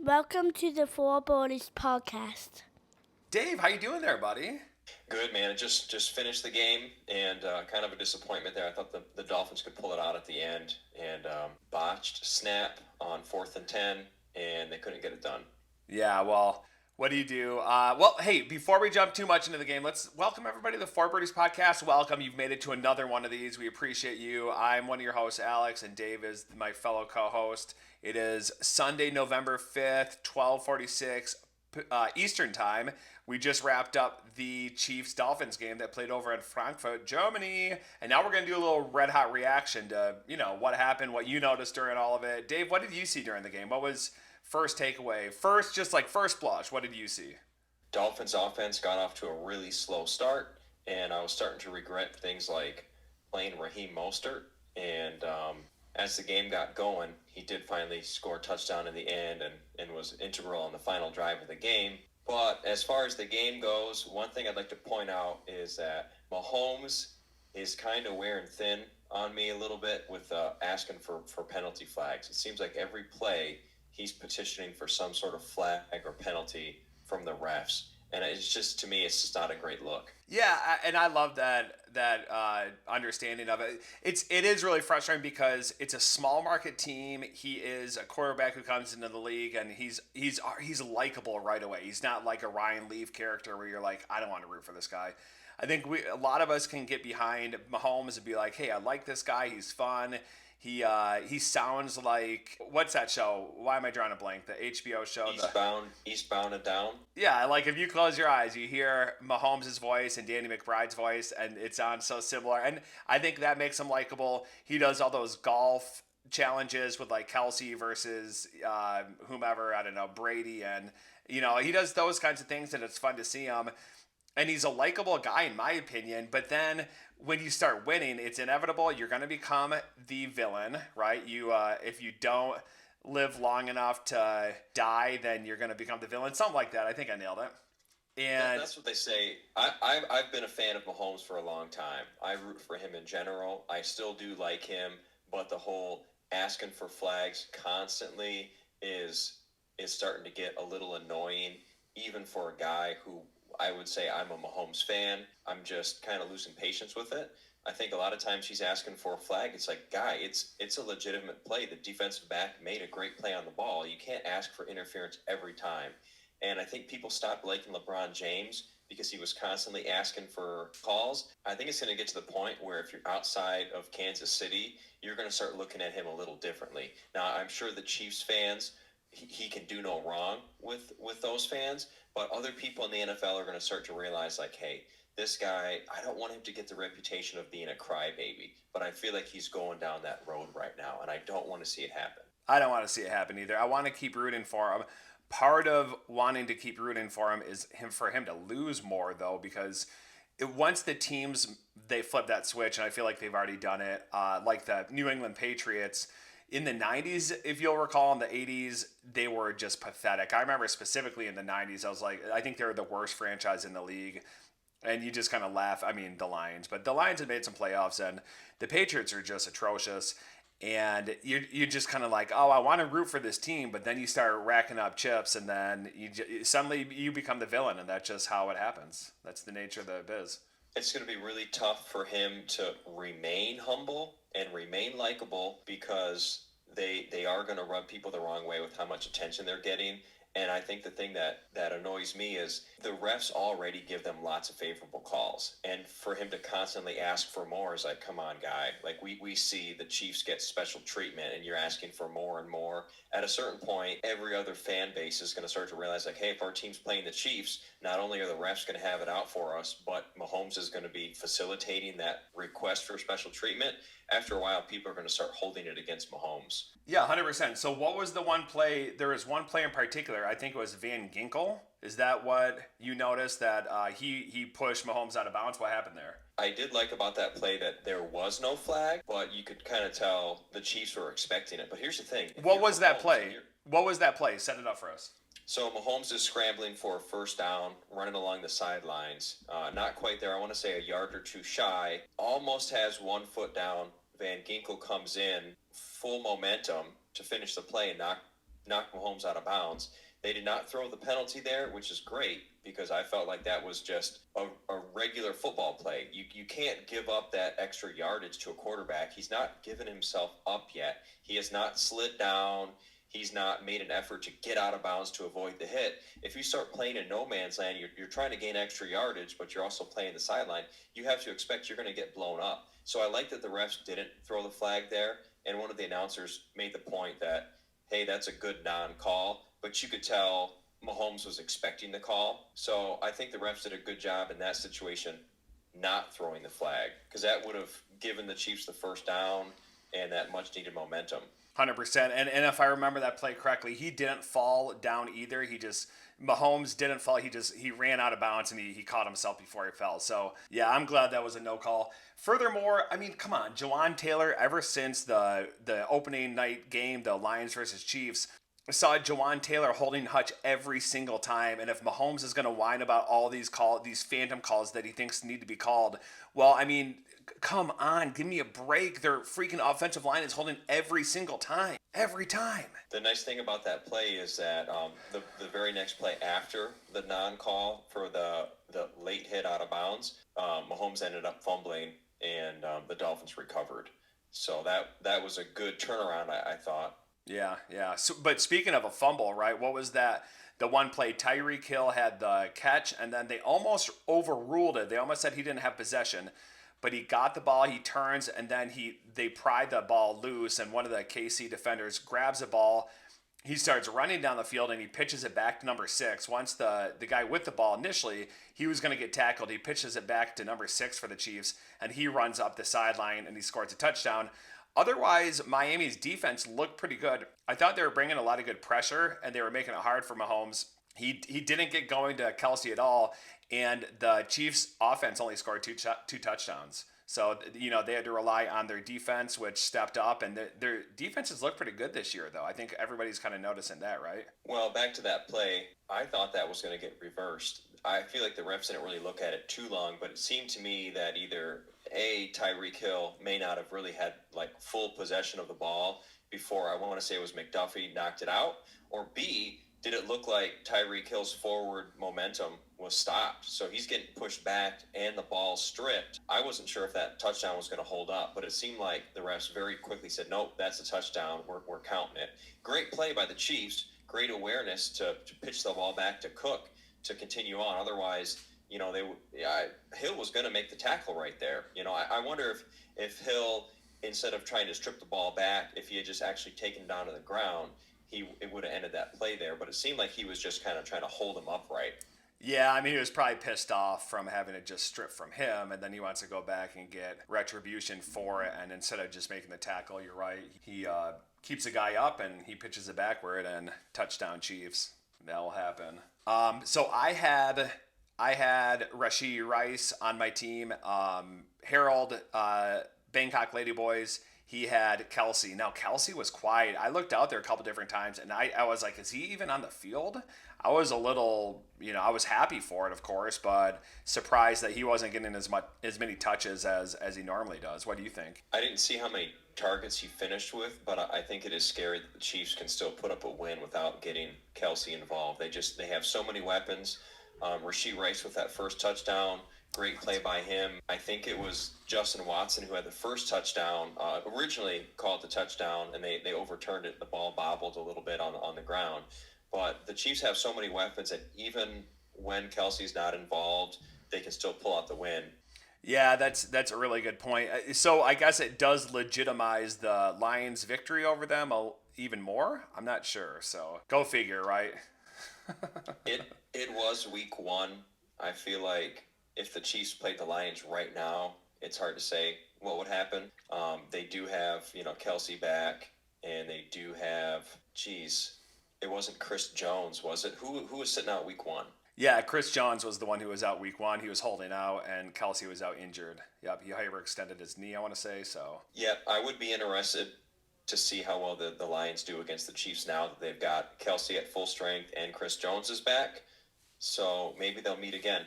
Welcome to the Four Borders podcast. Dave, how you doing there, buddy? Good, man. Just finished the game, and kind of a disappointment there. I thought the Dolphins could pull it out at the end, and botched snap on 4th and 10, and they couldn't get it done. Yeah, well, what do you do? Well, hey, before we jump too much into the game, let's welcome everybody to the Four Birdies podcast. Welcome. You've made it to another one of these. We appreciate you. I'm one of your hosts, Alex, and Dave is my fellow co-host. It is Sunday, November 5th, 12:46 Eastern Time. We just wrapped up the Chiefs-Dolphins game that played over in Frankfurt, Germany. And now we're going to do a little red-hot reaction to, what happened, what you noticed during all of it. Dave, what did you see during the game? What was first takeaway? First blush, what did you see? Dolphins offense got off to a really slow start, and I was starting to regret things like playing Raheem Mostert. And as the game got going, he did finally score a touchdown in the end and was integral on the final drive of the game. But as far as the game goes, one thing I'd like to point out is that Mahomes is kind of wearing thin on me a little bit with asking for penalty flags. It seems like every play he's petitioning for some sort of flag or penalty from the refs. And it's just, to me, it's just not a great look. Yeah, and I love that understanding of it. It is really frustrating because it's a small market team. He is a quarterback who comes into the league, and he's likable right away. He's not like a Ryan Leaf character where you're like, I don't want to root for this guy. I think a lot of us can get behind Mahomes and be like, hey, I like this guy. He's fun. He sounds like, what's that show? Why am I drawing a blank? The HBO show. Eastbound and Down. Yeah, like if you close your eyes, you hear Mahomes' voice and Danny McBride's voice, and it sounds so similar. And I think that makes him likable. He does all those golf challenges with like Kelsey versus whomever, I don't know, Brady, and he does those kinds of things, and it's fun to see him. And he's a likable guy in my opinion, but then when you start winning, it's inevitable. You're going to become the villain, right? If you don't live long enough to die, then you're going to become the villain. Something like that. I think I nailed it. And That's what they say. I've been a fan of Mahomes for a long time. I root for him in general. I still do like him, but the whole asking for flags constantly is starting to get a little annoying, even for a guy who I would say I'm a Mahomes fan. I'm just kind of losing patience with it. I think a lot of times he's asking for a flag. It's like, guy, it's a legitimate play. The defensive back made a great play on the ball. You can't ask for interference every time. And I think people stopped liking LeBron James because he was constantly asking for calls. I think it's going to get to the point where if you're outside of Kansas City, you're going to start looking at him a little differently. Now, I'm sure the Chiefs fans, he can do no wrong with those fans, but other people in the NFL are going to start to realize, like, hey, this guy, I don't want him to get the reputation of being a crybaby, but I feel like he's going down that road right now, and I don't want to see it happen. I don't want to see it happen either. I want to keep rooting for him. Part of wanting to keep rooting for him is for him to lose more, though, because once the teams, they flip that switch, and I feel like they've already done it, like the New England Patriots in the 90s, if you'll recall, in the 80s, they were just pathetic. I remember specifically in the 90s, I was like, I think they were the worst franchise in the league. And you just kind of laugh. I mean, the Lions, but the Lions had made some playoffs, and the Patriots are just atrocious. And you're just kind of like, oh, I want to root for this team, but then you start racking up chips, and then suddenly you become the villain, and that's just how it happens. That's the nature of the biz. It's going to be really tough for him to remain humble and remain likable because they are going to rub people the wrong way with how much attention they're getting. And I think the thing that annoys me is the refs already give them lots of favorable calls. And for him to constantly ask for more is like, come on, guy. Like, we see the Chiefs get special treatment, and you're asking for more and more. At a certain point, every other fan base is going to start to realize, like, hey, if our team's playing the Chiefs, not only are the refs going to have it out for us, but Mahomes is going to be facilitating that request for special treatment. After a while, people are going to start holding it against Mahomes. Yeah, 100%. So what was the one play? There was one play in particular. I think it was Van Ginkel. Is that what you noticed, that he pushed Mahomes out of bounds? What happened there? I did like about that play that there was no flag, but you could kind of tell the Chiefs were expecting it. But here's the thing. What was that play? What was that play? Set it up for us. So Mahomes is scrambling for a first down, running along the sidelines. Not quite there. I want to say a yard or two shy. Almost has 1 foot down. Van Ginkel comes in, full momentum to finish the play and knock knock Mahomes out of bounds. They did not throw the penalty there, which is great because I felt like that was just a regular football play. You can't give up that extra yardage to a quarterback. He's not given himself up yet. He has not slid down. He's not made an effort to get out of bounds to avoid the hit. If you start playing in no man's land, you're trying to gain extra yardage, but you're also playing the sideline, you have to expect you're going to get blown up. So I like that the refs didn't throw the flag there, and one of the announcers made the point that, hey, that's a good non-call, but you could tell Mahomes was expecting the call. So I think the refs did a good job in that situation not throwing the flag, because that would have given the Chiefs the first down and that much-needed momentum. 100%. And if I remember that play correctly, he didn't fall down either. Mahomes didn't fall. He ran out of bounds and he caught himself before he fell. So yeah, I'm glad that was a no call. Furthermore, I mean, come on, Jawan Taylor, ever since the opening night game, the Lions versus Chiefs, I saw Jawan Taylor holding Hutch every single time. And if Mahomes is going to whine about all these phantom calls that he thinks need to be called, well, I mean, come on, give me a break. Their freaking offensive line is holding every single time. Every time. The nice thing about that play is that the very next play after the non-call for the late hit out of bounds, Mahomes ended up fumbling and the Dolphins recovered. So that was a good turnaround, I thought. Yeah. So, but speaking of a fumble, right, what was that? The one play, Tyreek Hill had the catch, and then they almost overruled it. They almost said he didn't have possession. But he got the ball, he turns, and then they pry the ball loose, and one of the KC defenders grabs the ball. He starts running down the field, and he pitches it back to number 6. Once the guy with the ball initially, he was going to get tackled. He pitches it back to number 6 for the Chiefs, and he runs up the sideline, and he scores a touchdown. Otherwise, Miami's defense looked pretty good. I thought they were bringing a lot of good pressure, and they were making it hard for Mahomes. He didn't get going to Kelsey at all, and the Chiefs' offense only scored two touchdowns. So, they had to rely on their defense, which stepped up, and their defenses look pretty good this year, though. I think everybody's kind of noticing that, right? Well, back to that play, I thought that was going to get reversed. I feel like the refs didn't really look at it too long, but it seemed to me that either Tyreek Hill may not have really had full possession of the ball before, I want to say it was McDuffie, knocked it out, or B, did it look like Tyreek Hill's forward momentum was stopped? So he's getting pushed back and the ball stripped. I wasn't sure if that touchdown was going to hold up, but it seemed like the refs very quickly said, nope, that's a touchdown. We're counting it. Great play by the Chiefs. Great awareness to pitch the ball back to Cook to continue on. Otherwise, Hill was going to make the tackle right there. I wonder if Hill, instead of trying to strip the ball back, if he had just actually taken it down to the ground, it would have ended that play there. But it seemed like he was just kind of trying to hold him upright. Yeah, I mean, he was probably pissed off from having it just stripped from him, and then he wants to go back and get retribution for it, and instead of just making the tackle, you're right, he keeps the guy up, and he pitches it backward, and touchdown Chiefs. That'll happen. So I had Rashee Rice on my team. Harold, Bangkok Ladyboys, he had Kelsey. Now, Kelsey was quiet. I looked out there a couple different times, and I was like, is he even on the field? I was a little, I was happy for it, of course, but surprised that he wasn't getting as many touches as he normally does. What do you think? I didn't see how many targets he finished with, but I think it is scary that the Chiefs can still put up a win without getting Kelsey involved. They have so many weapons. Rashee Rice with that first touchdown. Great play by him. I think it was Justin Watson who had the first touchdown, originally called the touchdown, and they overturned it. The ball bobbled a little bit on the ground. But the Chiefs have so many weapons that even when Kelsey's not involved, they can still pull out the win. Yeah, that's a really good point. So I guess it does legitimize the Lions' victory over them even more? I'm not sure. So go figure, right? It was week 1. I feel like if the Chiefs played the Lions right now, it's hard to say what would happen. They do have, Kelsey back, and they do have, it wasn't Chris Jones, was it? Who was sitting out week 1? Yeah, Chris Jones was the one who was out week 1. He was holding out, and Kelsey was out injured. Yep, he hyperextended his knee, I want to say, so. Yep, I would be interested to see how well the Lions do against the Chiefs now that they've got Kelsey at full strength and Chris Jones is back. So maybe they'll meet again.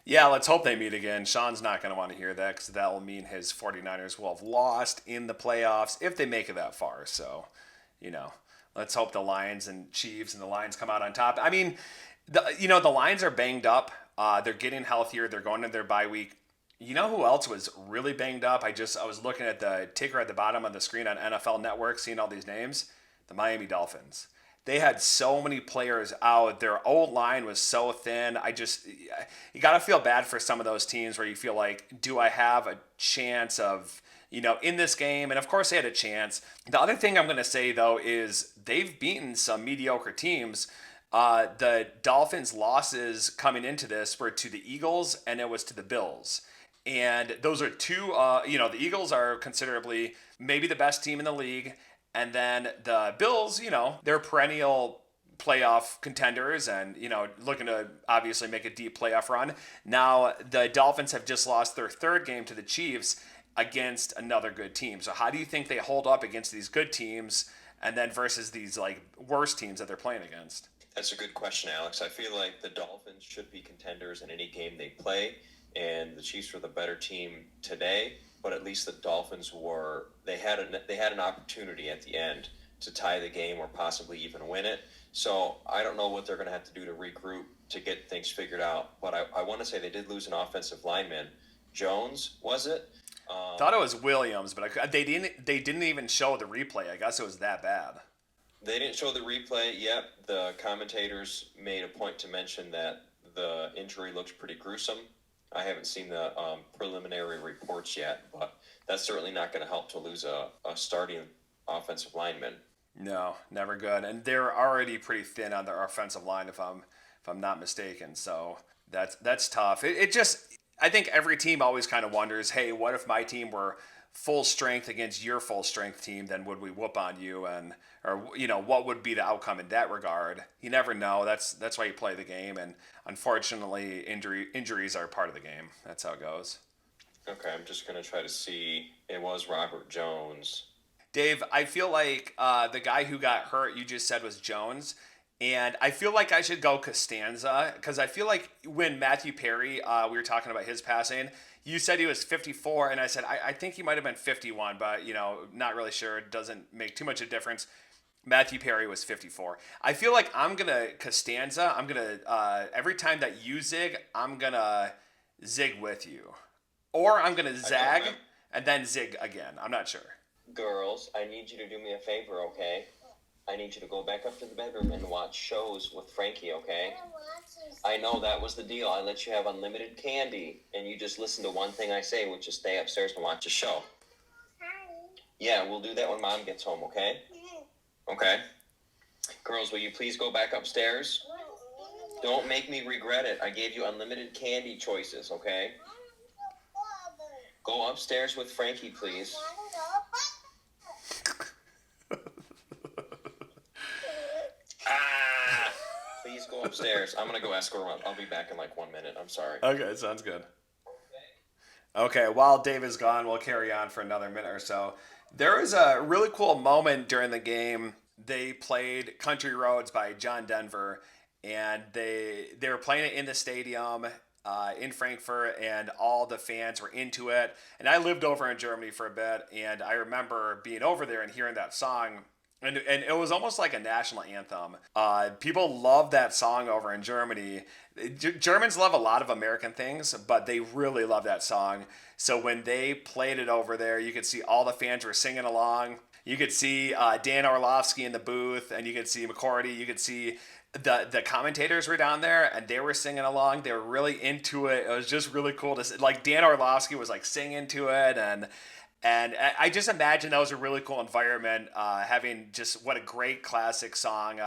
Yeah, let's hope they meet again. Sean's not going to want to hear that because that will mean his 49ers will have lost in the playoffs if they make it that far. So, Let's hope the Lions and Chiefs and the Lions come out on top. I mean, the Lions are banged up. They're getting healthier. They're going to their bye week. You know who else was really banged up? I was looking at the ticker at the bottom of the screen on NFL Network, seeing all these names. The Miami Dolphins. They had so many players out. Their old line was so thin. You got to feel bad for some of those teams where you feel like, do I have a chance of, in this game? And of course they had a chance. The other thing I'm going to say though is they've beaten some mediocre teams. The Dolphins' losses coming into this were to the Eagles and it was to the Bills. And those are two, the Eagles are considerably maybe the best team in the league. And then the Bills, they're perennial playoff contenders and, looking to obviously make a deep playoff run. Now, the Dolphins have just lost their third game to the Chiefs against another good team. So how do you think they hold up against these good teams and then versus these worse teams that they're playing against? That's a good question, Alex. I feel like the Dolphins should be contenders in any game they play, and the Chiefs were the better team today. But at least the Dolphins they had an opportunity at the end to tie the game or possibly even win it. So I don't know what they're going to have to do to regroup to get things figured out. But I want to say they did lose an offensive lineman. Jones, was it? Thought it was Williams, but they didn't even show the replay. I guess it was that bad. They didn't show the replay yet. The commentators made a point to mention that the injury looks pretty gruesome. I haven't seen the preliminary reports yet, but that's certainly not going to help to lose a starting offensive lineman. No, never good. And they're already pretty thin on their offensive line, if I'm not mistaken. So that's tough. I think every team always kind of wonders, hey, what if my team were full strength against your full strength team? Then would we whoop on you? Or what would be the outcome in that regard? You never know. That's why you play the game, and unfortunately, injuries are part of the game. That's how it goes. Okay, I'm just gonna try to see. It was Robert Jones. Dave, I feel like the guy who got hurt, you just said was Jones, and I feel like I should go Costanza because I feel like when Matthew Perry, we were talking about his passing. You said he was 54, and I said I think he might have been 51, but not really sure. It doesn't make too much of a difference. Matthew Perry was 54. I feel like I'm gonna Costanza. I'm gonna every time that you zig, I'm gonna zig with you, or I'm gonna zag and then zig again. I'm not sure. Girls, I need you to do me a favor, okay? I need you to go back up to the bedroom and watch shows with Frankie, okay? I know that was the deal. I let you have unlimited candy, and you just listen to one thing I say, which is stay upstairs and watch a show. Yeah, we'll do that when Mom gets home, okay? Okay. Girls, will you please go back upstairs? Don't make me regret it. I gave you unlimited candy choices, okay? Go upstairs with Frankie, please. Please go upstairs. I'm going to go ask her. I'll be back in 1 minute. I'm sorry. Okay, sounds good. Okay, while Dave is gone, we'll carry on for another minute or so. There was a really cool moment during the game. They played Country Roads by John Denver, and they were playing it in the stadium in Frankfurt, and all the fans were into it. And I lived over in Germany for a bit, and I remember being over there and hearing that song. And it was almost like a national anthem. People love that song over in Germany. Germans love a lot of American things, but they really love that song. So when they played it over there, you could see all the fans were singing along. You could see Dan Orlovsky in the booth, and you could see McCourty. You could see the commentators were down there, and they were singing along. They were really into it. It was just really cool to see. Dan Orlovsky was singing to it, and I just imagine that was a really cool environment, having just what a great classic song,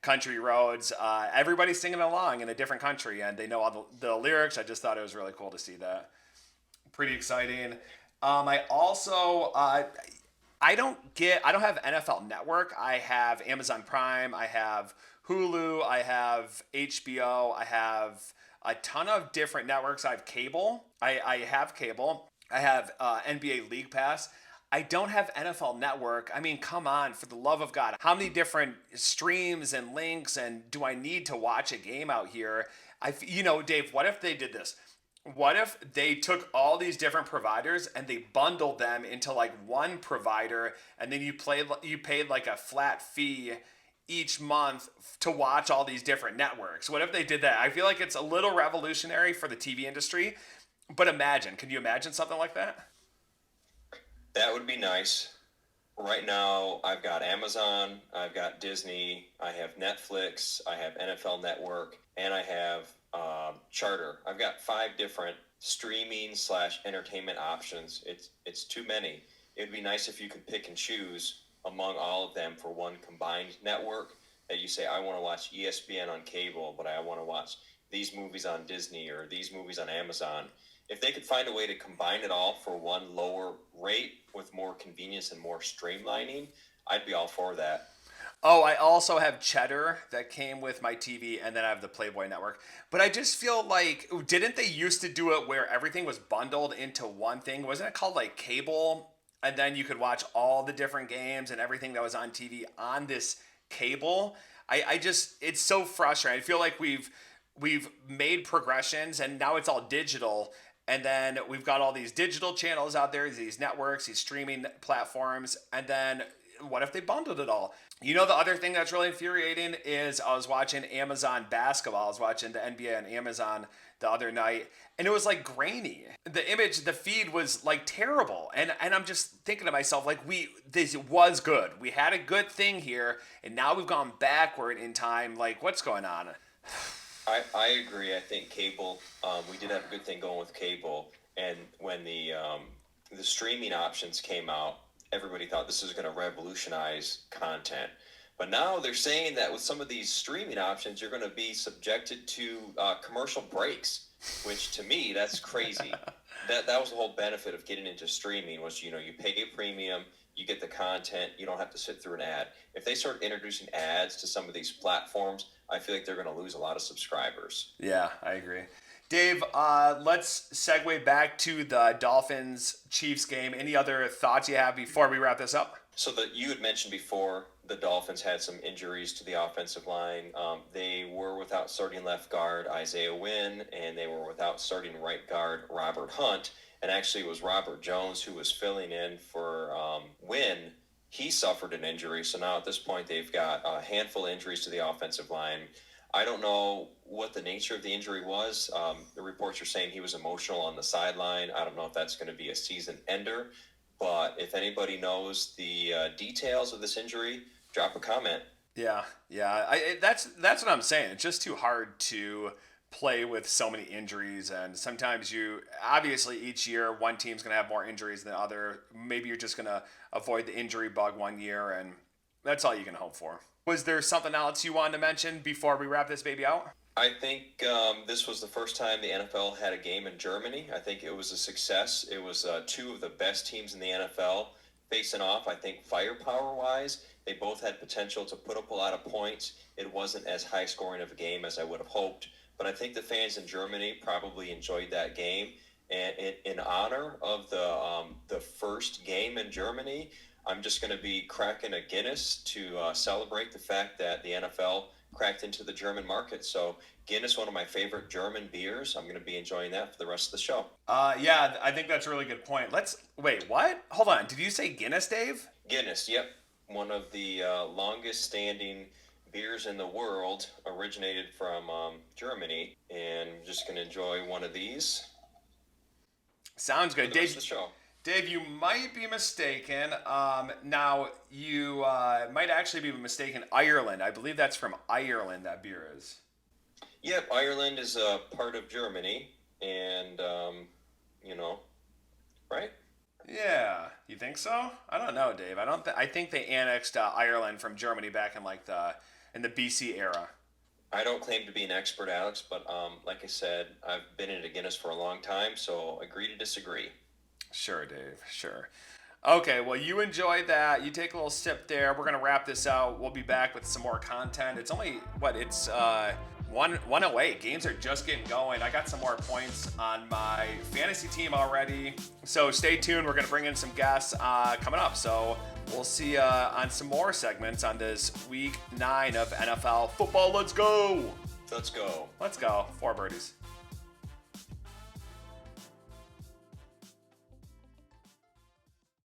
Country Roads. Everybody's singing along in a different country, and they know all the lyrics. I just thought it was really cool to see that. Pretty exciting. I also, I don't have NFL Network. I have Amazon Prime. I have Hulu. I have HBO. I have a ton of different networks. I have cable. I have cable. I have NBA League Pass. I don't have NFL Network. I mean, come on, for the love of God. How many different streams and links and do I need to watch a game out here? Dave, what if they did this? What if they took all these different providers and they bundled them into like one provider, and then you paid like a flat fee each month to watch all these different networks? What if they did that? I feel like it's a little revolutionary for the TV industry, but can you imagine something like that? That would be nice. Right now, I've got Amazon, I've got Disney, I have Netflix, I have NFL Network, and I have Charter. I've got 5 different streaming slash entertainment options. It's too many. It'd be nice if you could pick and choose among all of them for one combined network. That you say, I want to watch ESPN on cable, but I want to watch these movies on Disney or these movies on Amazon. If they could find a way to combine it all for one lower rate with more convenience and more streamlining, I'd be all for that. Oh, I also have Cheddar that came with my TV, and then I have the Playboy Network. But I just feel like, didn't they used to do it where everything was bundled into one thing? Wasn't it called like cable? And then you could watch all the different games and everything that was on TV on this cable. I just, it's so frustrating. I feel like we've made progressions, and now it's all digital. And then we've got all these digital channels out there, these networks, these streaming platforms. And then what if they bundled it all? You know, the other thing that's really infuriating is I was watching Amazon basketball. I was watching the NBA on Amazon the other night, and it was like grainy. The feed was like terrible. And I'm just thinking to myself, like, this was good. We had a good thing here, and now we've gone backward in time. Like, what's going on? I agree. I think cable, we did have a good thing going with cable. And when the streaming options came out, everybody thought this was going to revolutionize content. But now they're saying that with some of these streaming options, you're going to be subjected to commercial breaks, which to me, that's crazy. That was the whole benefit of getting into streaming was, you pay a premium, you get the content, you don't have to sit through an ad. If they start introducing ads to some of these platforms, I feel like they're going to lose a lot of subscribers. Yeah, I agree. Dave, let's segue back to the Dolphins-Chiefs game. Any other thoughts you have before we wrap this up? So you had mentioned before the Dolphins had some injuries to the offensive line. They were without starting left guard Isaiah Wynn, and they were without starting right guard Robert Hunt. And actually, it was Robert Jones who was filling in for Wynn. He suffered an injury, so now at this point they've got a handful of injuries to the offensive line. I don't know what the nature of the injury was. The reports are saying he was emotional on the sideline. I don't know if that's going to be a season ender, but if anybody knows the details of this injury, drop a comment. Yeah. That's what I'm saying. It's just too hard to play with so many injuries, and sometimes obviously each year one team's going to have more injuries than the other. Maybe you're just going to avoid the injury bug one year, and that's all you can hope for. Was there something else you wanted to mention before we wrap this baby out? I think this was the first time the NFL had a game in Germany. I think it was a success. It was 2 of the best teams in the NFL facing off. I think firepower-wise, they both had potential to put up a lot of points. It wasn't as high-scoring of a game as I would have hoped. But I think the fans in Germany probably enjoyed that game. And in honor of the first game in Germany, I'm just going to be cracking a Guinness to celebrate the fact that the NFL cracked into the German market. So Guinness, one of my favorite German beers. I'm going to be enjoying that for the rest of the show. Yeah, I think that's a really good point. Wait, what? Hold on. Did you say Guinness, Dave? Guinness, yep. One of the longest standing beers in the world, originated from Germany. And I'm just going to enjoy one of these. Sounds good. For the rest of the show. Dave, you might be mistaken. Now, you might actually be mistaken. Ireland. I believe that's from Ireland, that beer is. Yep, Ireland is a part of Germany. And, right? Yeah. You think so? I don't know, Dave. I think they annexed Ireland from Germany back in the BC era. I don't claim to be an expert, Alex, but like I said, I've been in a Guinness for a long time, so agree to disagree. Sure, Dave. Sure. Okay, well, you enjoyed that. You take a little sip there. We're going to wrap this out. We'll be back with some more content. It's only, it's 108. Games are just getting going. I got some more points on my fantasy team already. So stay tuned. We're going to bring in some guests coming up. So we'll see you on some more segments on this week 9 of NFL football. Let's go. Let's go. Let's go. 4 birdies.